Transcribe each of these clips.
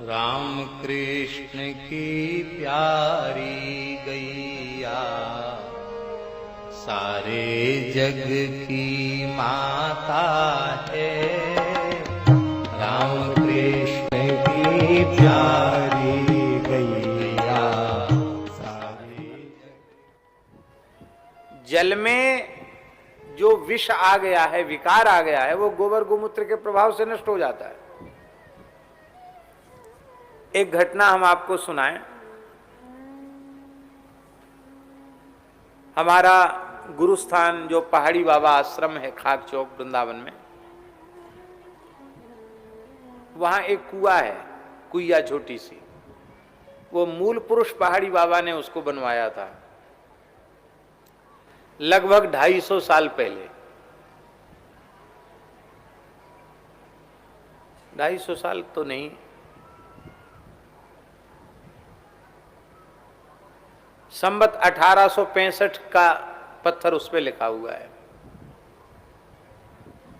राम कृष्ण की प्यारी गैया सारे जग की माता है। राम कृष्ण की प्यारी गैया सारे जल में जो विष आ गया है, विकार आ गया है, वो गोबर गोमूत्र के प्रभाव से नष्ट हो जाता है। एक घटना हम आपको सुनाएं। हमारा गुरुस्थान जो पहाड़ी बाबा आश्रम है खाक चौक वृंदावन में, वहां एक कुआं है, कुइया छोटी सी। वो मूल पुरुष पहाड़ी बाबा ने उसको बनवाया था लगभग 250 साल पहले। 250 साल तो नहीं, संवत 1865 का पत्थर उस पे लिखा हुआ है।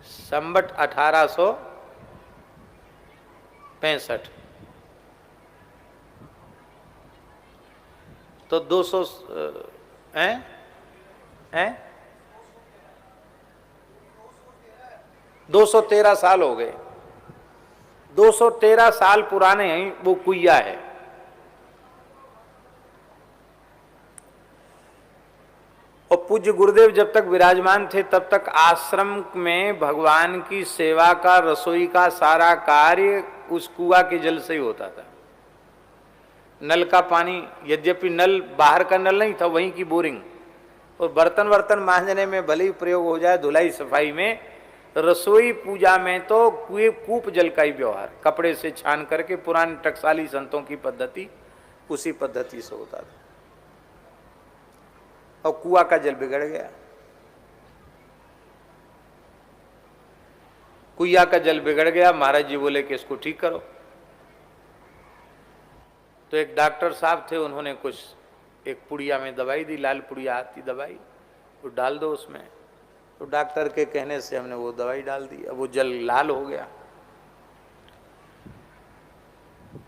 संवत 1865 तो 200 213 साल हो गए। 213 साल पुराने वो कुइया है। और पूज्य गुरुदेव जब तक विराजमान थे तब तक आश्रम में भगवान की सेवा का, रसोई का सारा कार्य उस कुआं के जल से ही होता था। नल का पानी, यद्यपि नल बाहर का नल नहीं था, वहीं की बोरिंग। और बर्तन वर्तन मांजने में भले ही प्रयोग हो जाए, धुलाई सफाई में, रसोई पूजा में तो कूप जल का ही व्यवहार, कपड़े से छान करके, पुराने टकसाली संतों की पद्धति, उसी पद्धति से होता था। और कुआं का जल बिगड़ गया। कुइया का जल बिगड़ गया। महाराज जी बोले कि इसको ठीक करो। तो एक डॉक्टर साहब थे, उन्होंने कुछ एक पुड़िया में दवाई दी, लाल पुड़िया आती दवाई, वो डाल दो उसमें। तो डॉक्टर के कहने से हमने वो दवाई डाल दी। अब वो जल लाल हो गया।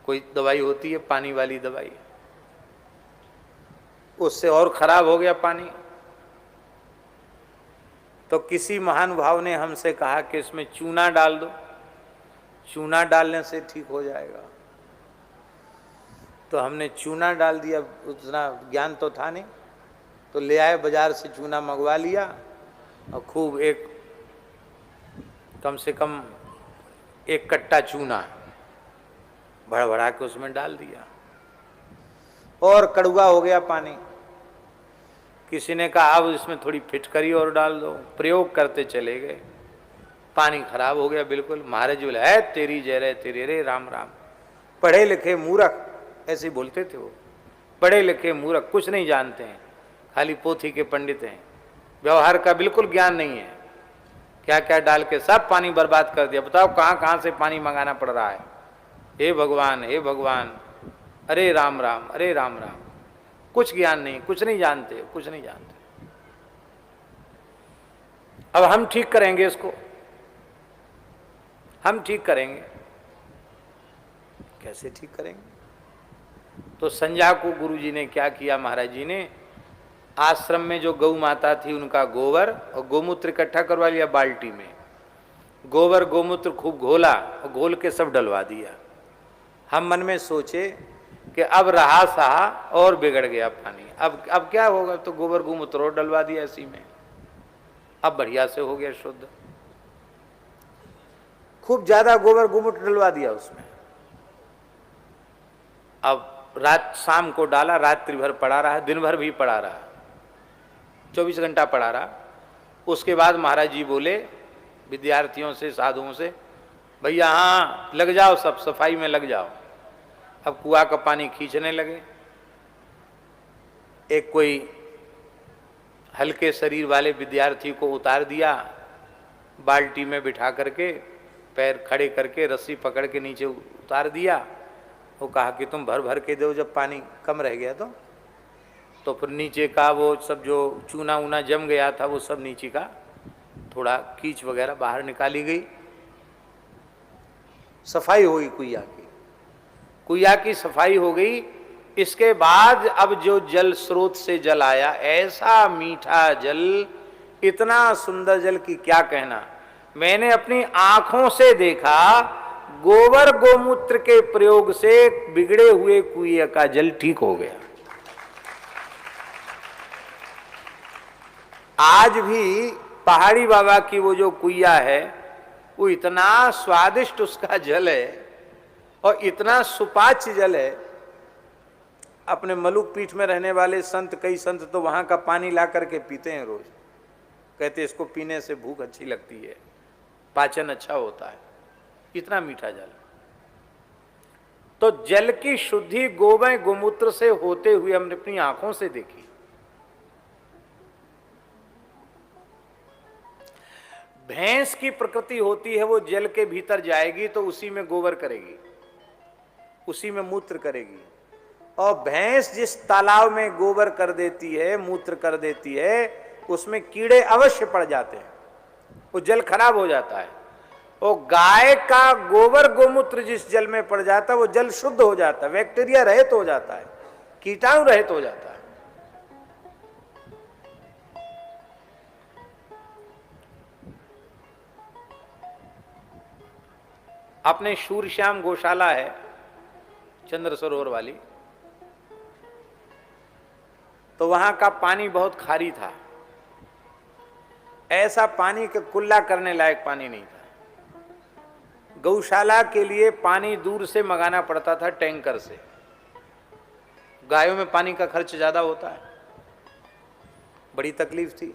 कोई दवाई होती है पानी वाली दवाई, उससे और खराब हो गया पानी। तो किसी महानुभाव ने हमसे कहा कि इसमें चूना डाल दो, चूना डालने से ठीक हो जाएगा। तो हमने चूना डाल दिया। उतना ज्ञान तो था नहीं, तो ले आए बाजार से, चूना मंगवा लिया और खूब एक, कम से कम 1 कट्टा चूना भड़बड़ा के उसमें डाल दिया और कड़वा हो गया पानी। किसी ने कहा अब इसमें थोड़ी फिटकरी और डाल दो। प्रयोग करते चले गए, पानी खराब हो गया बिल्कुल। महाराज जी बोले, है तेरी जय रे तेरी रे राम राम। पढ़े लिखे मूर्ख, ऐसे बोलते थे वो, पढ़े लिखे मूर्ख, कुछ नहीं जानते हैं, खाली पोथी के पंडित हैं, व्यवहार का बिल्कुल ज्ञान नहीं है। क्या क्या डाल के सब पानी बर्बाद कर दिया। बताओ कहाँ कहाँ से पानी मंगाना पड़ रहा है। हे भगवान, हे भगवान, अरे राम राम, अरे राम राम। कुछ ज्ञान नहीं, कुछ नहीं जानते, कुछ नहीं जानते। अब हम ठीक करेंगे इसको, हम ठीक करेंगे। कैसे ठीक करेंगे? तो संध्या को गुरुजी ने क्या किया, महाराज जी ने आश्रम में जो गौ माता थी उनका गोबर और गोमूत्र इकट्ठा करवा लिया बाल्टी में। गोबर गोमूत्र खूब घोला और घोल के सब डलवा दिया। हम मन में सोचे कि अब रहा सहा और बिगड़ गया पानी, अब क्या होगा। तो गोबर गोमूत्र और डलवा दिया इसी में, अब बढ़िया से हो गया शुद्ध। खूब ज्यादा गोबर गोमूत्र डलवा दिया उसमें। अब रात शाम को डाला, रात्रि भर पड़ा रहा, दिन भर भी पड़ा रहा, 24 घंटा पड़ा रहा। उसके बाद महाराज जी बोले विद्यार्थियों से, साधुओं से, भैया हाँ लग जाओ, सब सफाई में लग जाओ। अब कुआं का पानी खींचने लगे। एक कोई हल्के शरीर वाले विद्यार्थी को उतार दिया, बाल्टी में बिठा करके, पैर खड़े करके रस्सी पकड़ के नीचे उतार दिया। वो कहा कि तुम भर भर के दो, जब पानी कम रह गया तो फिर नीचे का वो सब जो चूना ऊना जम गया था वो सब नीचे का थोड़ा कीच वगैरह बाहर निकाली गई, सफाई हुई कुइया की। कुइया की सफाई हो गई। इसके बाद अब जो जल स्रोत से जल आया, ऐसा मीठा जल, इतना सुंदर जल की क्या कहना। मैंने अपनी आंखों से देखा, गोबर गोमूत्र के प्रयोग से बिगड़े हुए कुएं का जल ठीक हो गया। आज भी पहाड़ी बाबा की वो जो कुइया है, वो इतना स्वादिष्ट उसका जल है और इतना सुपाच्य जल है। अपने मलुक पीठ में रहने वाले संत, कई संत तो वहां का पानी ला करके पीते हैं रोज। कहते इसको पीने से भूख अच्छी लगती है, पाचन अच्छा होता है, इतना मीठा जल। तो जल की शुद्धि गोमय गोमूत्र से होते हुए हमने अपनी आंखों से देखी। भैंस की प्रकृति होती है, वो जल के भीतर जाएगी तो उसी में गोबर करेगी, उसी में मूत्र करेगी। और भैंस जिस तालाब में गोबर कर देती है, मूत्र कर देती है, उसमें कीड़े अवश्य पड़ जाते हैं, वो जल खराब हो जाता है। और गाय का गोबर गोमूत्र जिस जल में पड़ जाता है, वो जल शुद्ध हो जाता है, बैक्टीरिया रहित हो जाता है, कीटाणु रहित हो जाता है। अपने शूरश्याम गौशाला है चंद्र सरोवर वाली, तो वहां का पानी बहुत खारी था। ऐसा पानी के कुल्ला करने लायक पानी नहीं था। गौशाला के लिए पानी दूर से मंगाना पड़ता था टैंकर से। गायों में पानी का खर्च ज्यादा होता है, बड़ी तकलीफ थी,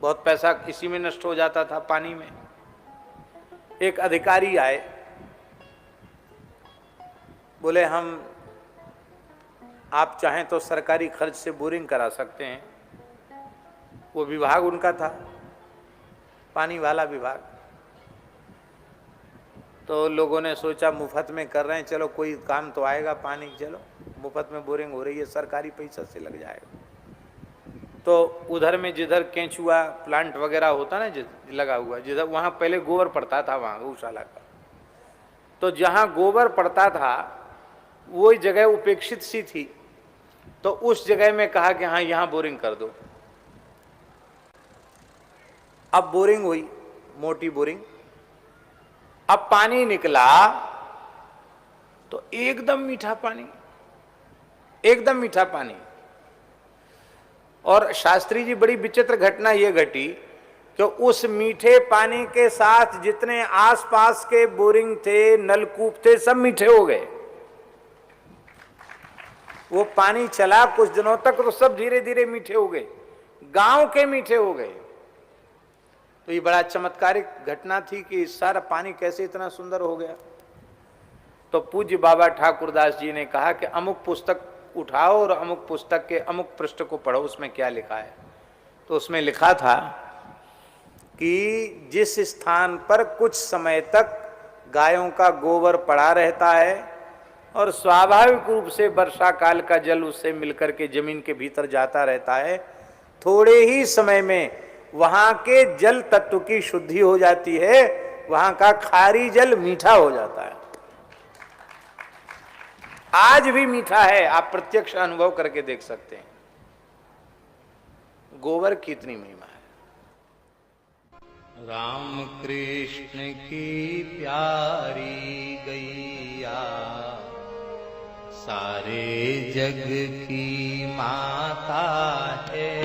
बहुत पैसा इसी में नष्ट हो जाता था पानी में। एक अधिकारी आए, बोले हम आप चाहें तो सरकारी खर्च से बोरिंग करा सकते हैं। वो विभाग उनका था, पानी वाला विभाग। तो लोगों ने सोचा मुफ्त में कर रहे हैं, चलो कोई काम तो आएगा पानी, चलो मुफ्त में बोरिंग हो रही है, सरकारी पैसा से लग जाएगा। तो उधर में जिधर केंचुआ प्लांट वगैरह होता ना लगा हुआ, जिधर वहाँ पहले गोबर पड़ता था वहाँ गौशाला का, तो जहाँ गोबर पड़ता था वो जगह उपेक्षित सी थी। तो उस जगह में कहा कि हाँ यहाँ बोरिंग कर दो। अब बोरिंग हुई, मोटी बोरिंग। अब पानी निकला तो एकदम मीठा पानी, एकदम मीठा पानी। और शास्त्री जी बड़ी विचित्र घटना यह घटी कि उस मीठे पानी के साथ जितने आसपास के बोरिंग थे, नलकूप थे, सब मीठे हो गए। वो पानी चला कुछ दिनों तक तो सब धीरे धीरे मीठे हो गए, गांव के मीठे हो गए। तो ये बड़ा चमत्कारिक घटना थी कि सारा पानी कैसे इतना सुंदर हो गया। तो पूज्य बाबा ठाकुरदास जी ने कहा कि अमुक पुस्तक उठाओ और अमुक पुस्तक के अमुक पृष्ठ को पढ़ो, उसमें क्या लिखा है। तो उसमें लिखा था कि जिस स्थान पर कुछ समय तक गायों का गोबर पड़ा रहता है और स्वाभाविक रूप से वर्षा काल का जल उससे मिलकर के जमीन के भीतर जाता रहता है, थोड़े ही समय में वहां के जल तत्व की शुद्धि हो जाती है, वहां का खारी जल मीठा हो जाता है। आज भी मीठा है, आप प्रत्यक्ष अनुभव करके देख सकते हैं गोबर की इतनी महिमा है। राम कृष्ण की प्यारी गैया, सारे जग की माता है।